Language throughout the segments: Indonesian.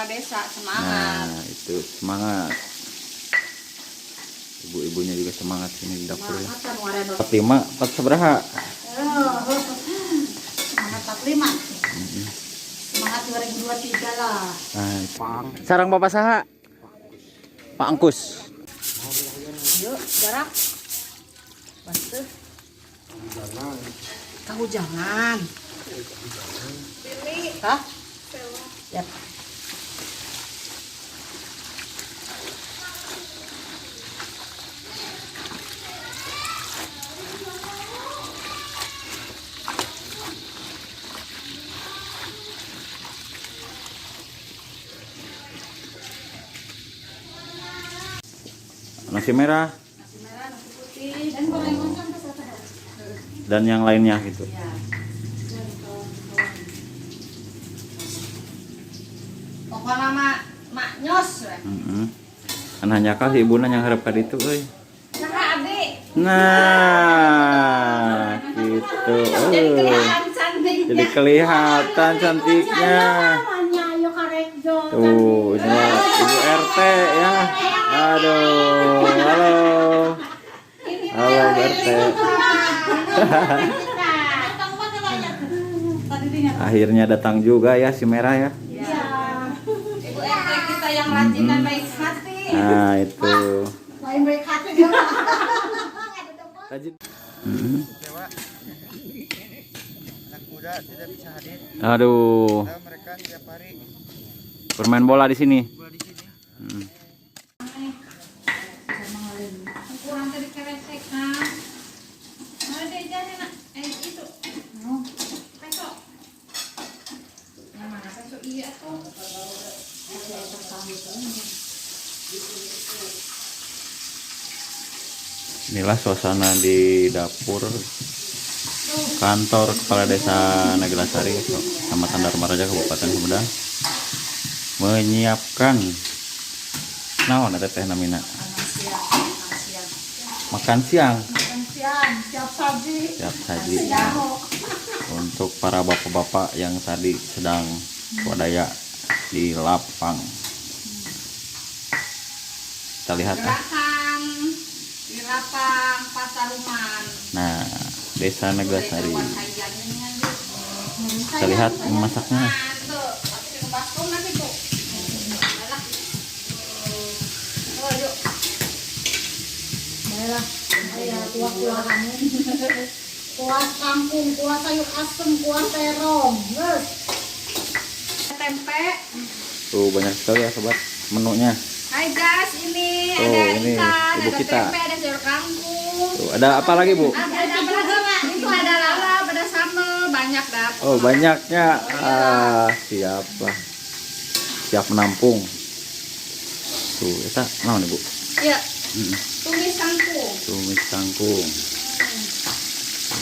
kepala desa, semangat. Nah, itu semangat. Ibu-ibunya juga semangat sini di dapur ya. 45, 4 seberapa? Semangat 45. Semangat 2023 lah. Nah, sarang Bapak saha? Pak Angkus. Yuk, jarak. Bantu. Tahu jangan. Hah? Ya. Nasi merah Nasi merah, nasi putih, dan gorengan kan ada. dan yang lainnya gitu. Ya. Pokoknya mak nyos. Kan hanya kah ibu yang harap ka ditu euy. Nah, Abi. Nah, gitu. Jadi kelihatan cantiknya. Jadi kelihatan cantiknya. Tuh, ini mah Ibu RT ya. Aduh, halo. Halo Bu RT. Akhirnya datang juga ya si merah ya. Ibu RT kita yang rajin dan baik hati. Nah, itu. Lain baik hati. Rajin. Kecewa. Anak muda tidak bisa hadir. Aduh, Padahal mereka setiap hari bermain bola di sini. bola di sini. Kurang tadi keresek kan. Mana deh jadi nak? Itu. Peso. Yang mana peso iya tuh. Inilah suasana di dapur kantor Kepala Desa Nagelasari, Kecamatan Dharma Raja, Kabupaten Sumedang, menyiapkan naon eta teh namina? Makan siang. Siap saji. Siap saji. Untuk para bapak-bapak yang tadi sedang swadaya di lapang. Kita lihat ah. Gerakan di lapang Pasaruman. Nah, Desa Nagelasari. Kita Kita lihat memasaknya. tuh, ke baskom nanti tuh. Oh, yuk. Baiklah, saya kuah-kuah kamu. Kuah kangkung, kuah sayur asem, kuah terong. Yes. Tempe. Tuh banyak sekali ya sobat menunya. Hai guys, ini Oh, ada ini ikan, ibu ada kita. tempe, ada sayur kangkung. Tuh, ada apa lagi Bu? Ada apa lagi, Pak? Itu ada lalap, ada sambal, banyak dah. Oh banyaknya. Siap lah. Siap menampung. Tuh, eta naon Bu? Iya, tumis kangkung. Tumis kangkung.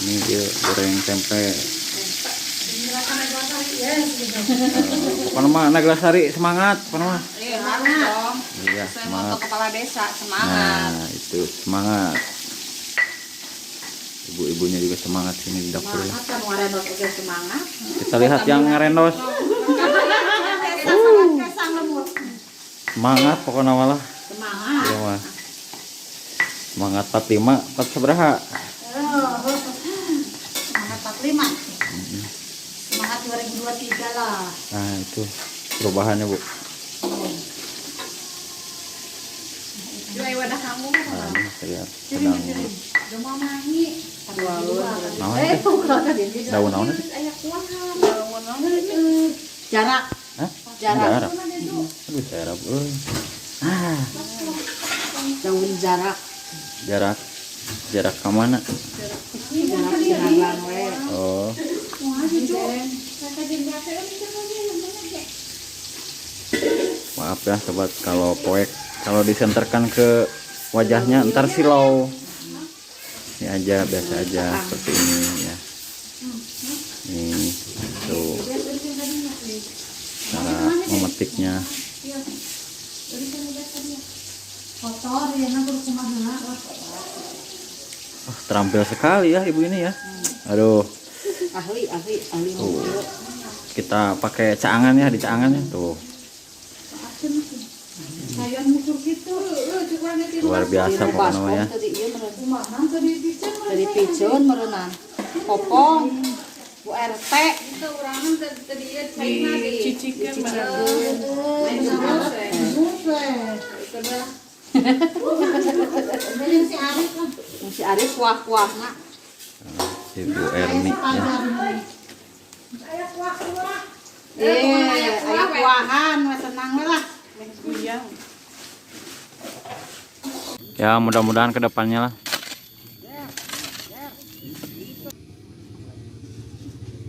Ini dia goreng tempe. Pokoknya mah Nagelasari semangat, pokoknya mah. Iya, harus dong. Iya, Saya semangat. mau kepala desa, semangat. Nah, itu semangat. Ibu-ibunya juga semangat sini di dapur ya. Semangat kan ngarendos oke semangat. Kita lihat yang ngarendos. Semangat pokoknya malah. Semangat. Iya mah. Semangat 45, 4 seberapa? Semangat 45. Semangat 2023 lah. Nah, itu perubahannya, Bu. Jual wadah kamu. Nah, ini kita lihat sedang Udah mahi. naon teh? Daun naon teh? Jarak. Hah? Jarak. Jarak. Aduh, jarak, euy. Daun jarak. Jarak. Jarak ke mana? Jarak jalan we. Oh. Maaf ya sobat kalau poek kalau disenterkan ke wajahnya ntar silau. Ini aja biasa aja seperti ini ya. Nih tuh cara memetiknya. Kotor ya, nanti kemana? Oh, terampil sekali ya ibu ini ya. Aduh. Ahli Tuh. Kita pakai caangan ya di caangannya tuh. Sayang mukur gitu. Luar biasa pokoknya namanya. Dari pigeon merenang. Popong. Bu RT. Itu urangan tadi ya China di ciciknya si Arif lah. Si Arif kuah-kuah nak. Ibu Erni ya. Saya kuah-kuah. Ayo kuahan, senang lah. Ya mudah-mudahan kedepannya lah.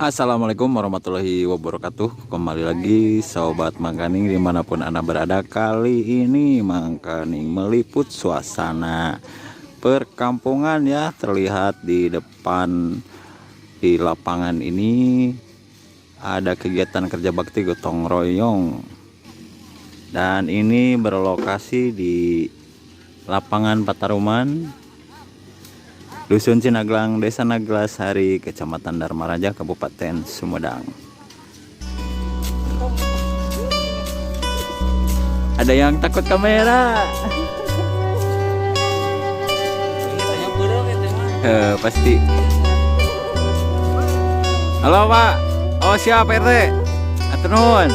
Assalamualaikum warahmatullahi wabarakatuh. Kembali lagi Sobat Mangkaning dimanapun Anda berada. Kali ini Mangkaning meliput suasana perkampungan ya. Terlihat di depan di lapangan ini ada kegiatan kerja bakti gotong royong. Dan ini berlokasi di lapangan Pataruman, Dusun Cinaglang, Desa Naglasari, Kecamatan Dharma Raja, Kabupaten Sumedang. Ada yang takut kamera? Pasti. Halo Pak. Oh siap RT. Atur nuhun.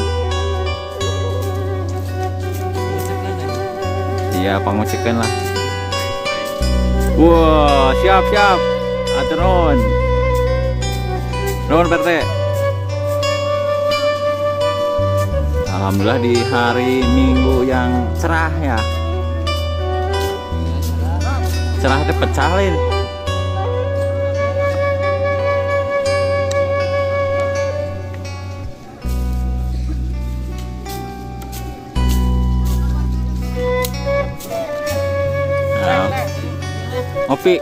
Iya pangocikeun lah. Wah, siap. Atur nuhun. Nuhun RT. Alhamdulillah di hari Minggu yang cerah ya. Cerah teh pecah lain. Ngopi.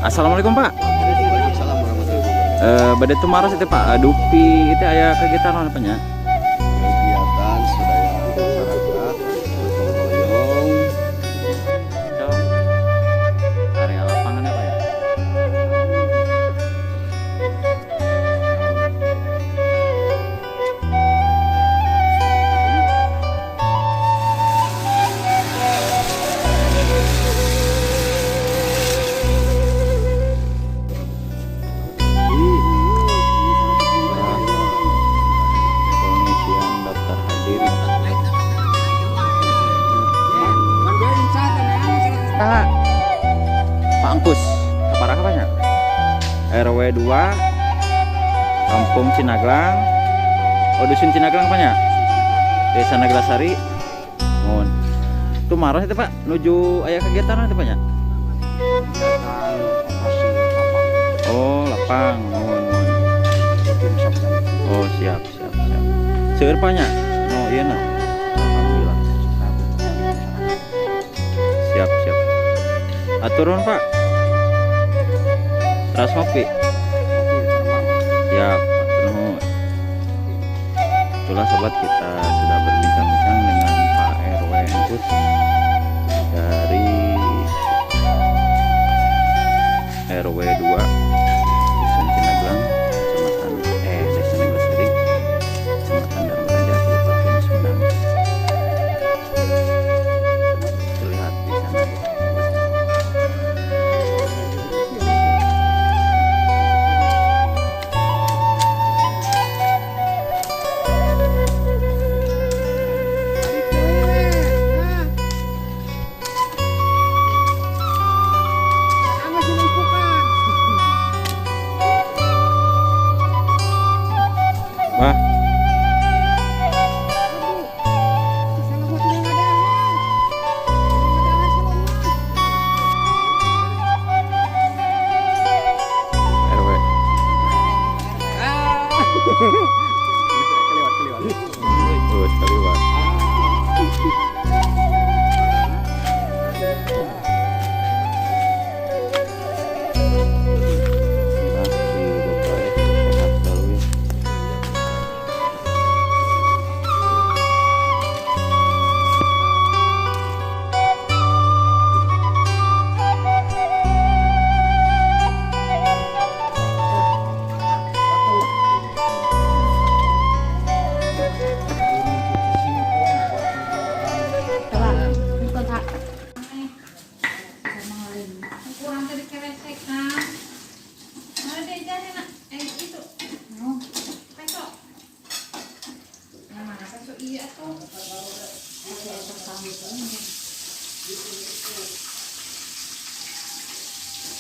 Assalamualaikum Pak. Waalaikumsalam warahmatullahi wabarakatuh. Badai tumaros itu Pak, Dupi itu aya kegiatan apa nya? Kegiatan sedaya masyarakat gotong royong Area lapangannya Pak ya? Pengisian daftar hadir. Pak Angkus, keparah apanya? RW 2 Kampung Cinaglang. Oh Dusun Cinaglang apanya? Desa Naglasari. Mohon. Itu marah itu Pak, nuju aya kegiatan itu Pak nya? Oh, lapang. Mohon. Oh, siap. Seueur Pak nya? Oh, iya nah. Alhamdulillah. Siap. Aturun Pak. Teras ngopi. Siap. Aturun. Itulah sobat, kita sudah berbincang-bincang dengan Pak RW Angkus dari RW 2 Dusun Cinaglang, Kecamatan Desa Naglasari, Kecamatan Dharma Raja, Kabupaten Sumedang. Terlihat di sana. Wah, RW. Oh, sekali Pak. Masih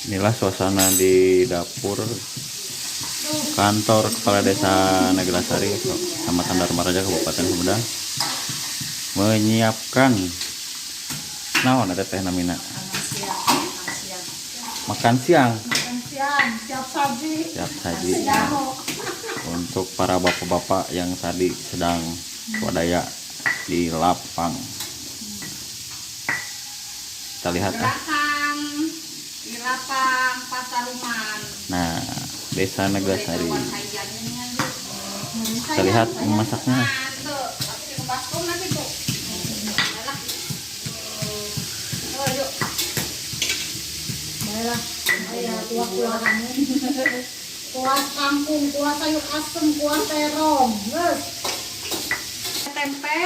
Inilah suasana di dapur kantor Kepala Desa Naglasari, Kecamatan Dharmaraja, Kabupaten Sumedang, menyiapkan naon eta teh namina makan siang. Siap saji. Siap saji untuk para bapak-bapak yang tadi sedang swadaya di lapang. Kita lihat Gerakan di lapang Pasaruman. Nah, Desa Naglasari. Kita lihat memasaknya. Baiklah, ayah kuah angin. Kuah kangkung, kuah sayur asem, kuah terong. Guys. Tempe.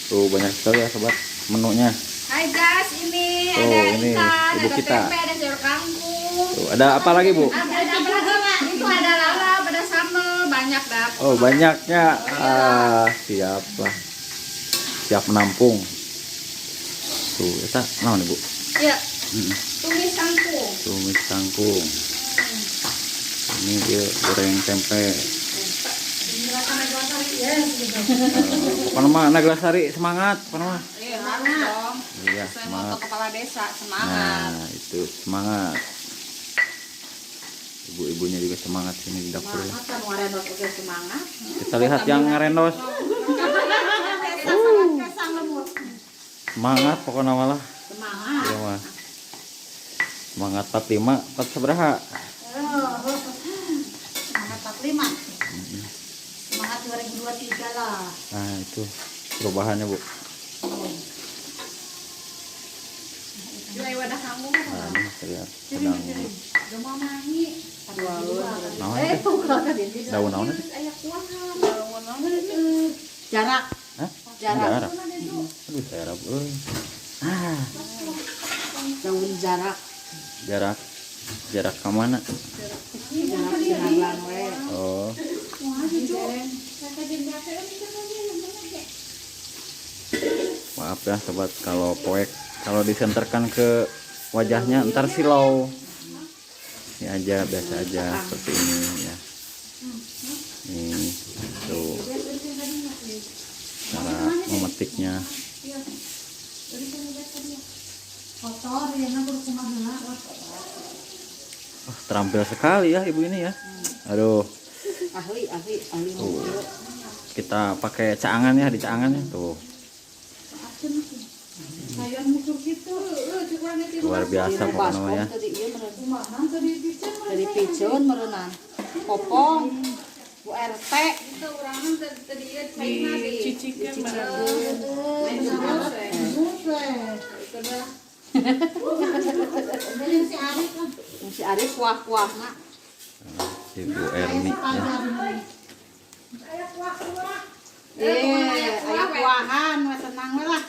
Tuh banyak sekali ya sobat menunya. Hai guys, ini Oh, ada ini ikan, ibu ada kita. tempe, ada sayur kangkung. Tuh, ada apa lagi Bu? Ada apa lagi? Itu ada lalap, ada sambal, banyak dah. Oh banyaknya. Siap lah. Siap menampung. Tuh, eta naon Bu? Iya. Tumis kangkung. Tumis kangkung. Ini dia goreng tempe. Apa nama Naglasari semangat, apa nama? Iya, harus dong. Iya, Saya semangat. mau ke kepala desa, semangat. Nah, itu semangat. Ibu-ibunya juga semangat sini di dapur ya. Kan ngarendos oke semangat. Kita lihat yang ngarendos. Semangat pokoknya malah. Semangat. Iya mah. Semangat 45, 4 seberapa? Semangat 45. Semangat 2023 lah. Nah, itu perubahannya, Bu. Jual wadah kamu. Nah, ini saya sedang Gemah mangi. naon teh? Daun naon teh? Aya kuah. Daun jarak. Hah? Jarak. Jarak. Aduh, saya harap euy. Daun jarak. Jarak ke mana? Jarak sinanglang we. Oh. Maaf ya sobat kalau poek kalau disenterkan ke wajahnya ntar silau. Ini aja biasa aja seperti ini ya. Nih tuh cara memetiknya. Kotor ya nak berkumaha. Oh, terampil sekali ya ibu ini ya. Aduh. Ahli. Tuh. Kita pakai caangan ya, di caangan ya tuh. Luar biasa pokoknya ya. Dari piceun merenang. Popong. Bu RT itu urangan tadi dicicikeun si Arif kuah-kuahna. Ibu Erni ya. Aya kuahan, mah senang we lah.